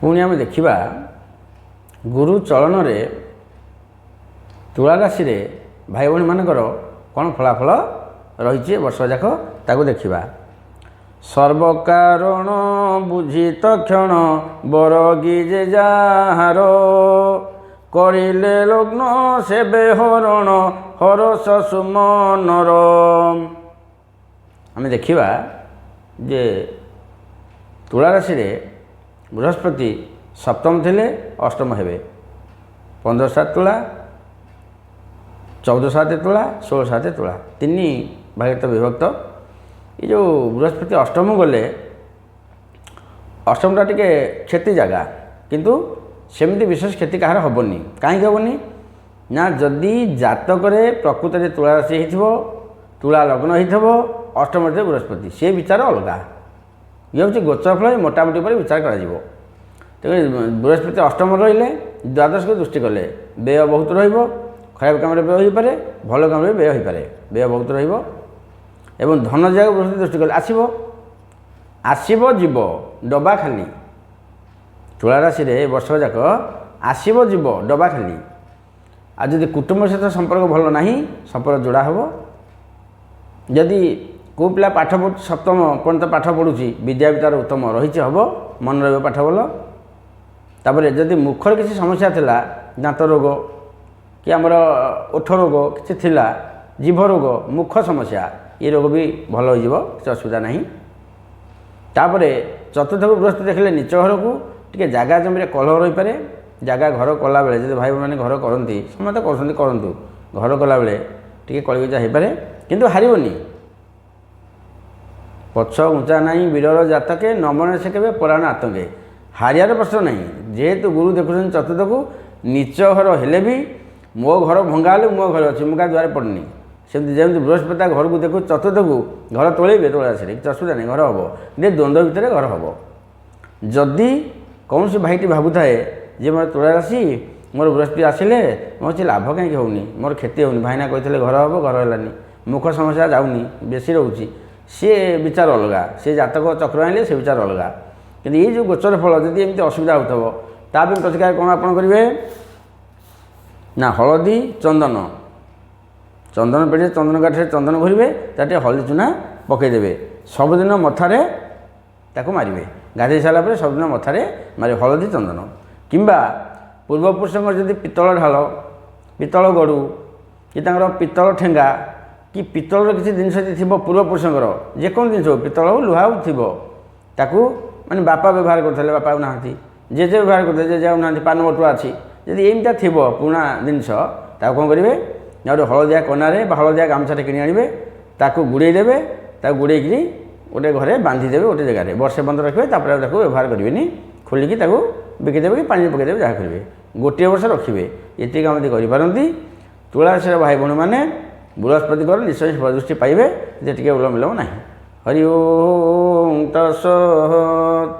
पुणी आम देखा गुरु चलन तुला राशि भाई भाई मानकर कौन फलाफल रही वर्ष जाक ताकू देखा सर्वकारण बुझी तक्षण बरगी जे जार करिले लग्न सेबे हरण हरस सुमनर आम देखा जे तुला राशि बृहस्पति सप्तम थे अष्टम हे 15/7 तुला 14/7 तुला 16/7 तुला तीन भाग तो विभक्त ये जो बृहस्पति अष्टम गले अष्टमटा टी क्षति जगह किंतु सेमती विशेष क्षति कहार हेनी कहीं हेनी ना जदि जातक प्रकृत में तुला राशि हो तुला लग्न हो अष्टम बृहस्पति सी विचार अलग ये हूँ गोचर फल मोटामोटी पर विचार कर बृहस्पति अष्टम रही द्वादश को दृष्टि कले व्यय बहुत खराब काम व्यय हो पारे भल काम व्यय हो पारे व्यय बहुत एवं धन जगह बृहस्पति दृष्टि कले आसब जीव डबा खाली तुला राशि वर्ष जाक आसब जीव डबा खाली आज जदि कुटुंब सहित संपर्क भल ना संपर्क जोड़ा हम जदि को पिला पाठ पढ़ सप्तम पर्यंत पाठ पढ़ुची विद्या भी तार उत्तम रही हम मन रहा पाठ भल तापर जदि मुखर किसी समस्या थिला दांत रोग कि आमर ओठ रोग किसी थिला जीभ रोग मुख समस्या ये रोग भी भल हो किसी असुविधा ना तापर चतुर्थ को बृहस्पति देखले नीच घर को टी जगह जमी कलह रही पारे जगह घर कला बेले जब भाई मैंने घर करती समस्त करूँ घर कला बेले टी कलिगजा हो पारे किंतु हारनी पछ उंचा नहीं वीरर जातके नमन से के पुराण आतंके हारियार प्रश्न नहीं जेहेतु गुरु देखुं चतुर्थ को नीच घर हेले भी मो घर भंगा हेल्ले मो घर अच्छी मुझे द्वारे पड़नी सेमती जमी बृहस्पति घर को देखो चतुर्थ को घर तोड़े तुला से किसी असुविधा नहीं घर हम जे द्वंद्व भितर घर हम जदि कौन से भाईटी भावु थाए जे मोर तुला राशि मोर बृहस्पति आसिले मोर से लाभ कहीं होनी मोर क्षति होनी भाईना कहते घर हम घर है मुख समस्या जाऊनी बेसी रोचे सी विचार अलग सी जातक चक्र आने से विचार अलग कि ये जो गोचर फल जदि एमती असुविधा हो ताप प्रतिकार कौन आप करेंगे ना हलदी चंदन चंदन पेटे चंदन काठे चंदन घोरवे ताटे हलदी चूना पकईदे सबुदिन मथारे ताको मारे गाधे सारापर सबुदिन मथारे मारे हलदी चंदन किंबा पूर्वपुरुष जदि पितल ढाल पितल गड़ू कि पितल ठेंगा कि पितल किसी जिनस थी पूर्वपुरुषर जेको जिन पितल हो लुहा थी ताकू माने बापा व्यवहार करते बापा ना जेजे व्यवहार करते जेजे ना पान बटुआ अच्छी जदि एमता थी पुराणा जिनस कौन करेंगे गोटे हलदिया कनारे हलदिया गामछाटे कि आने ताकू गुड़े देवे गुड़े गोटे घरे बांधिदेवे गोटे जगह वर्षे बंद रखिए व्यवहार करेंगे खोलिकी बिकिदेवे कि पानी पकईदेवे जहाँ करेंगे गोटे वर्ष रखिए ये काम यदि करपारती तुला राशि भाई भाई मैंने बृहस्पति निश्चय दृष्टि पाइबे जे टिके उलम विलम ना हरि ओम तत्सत्।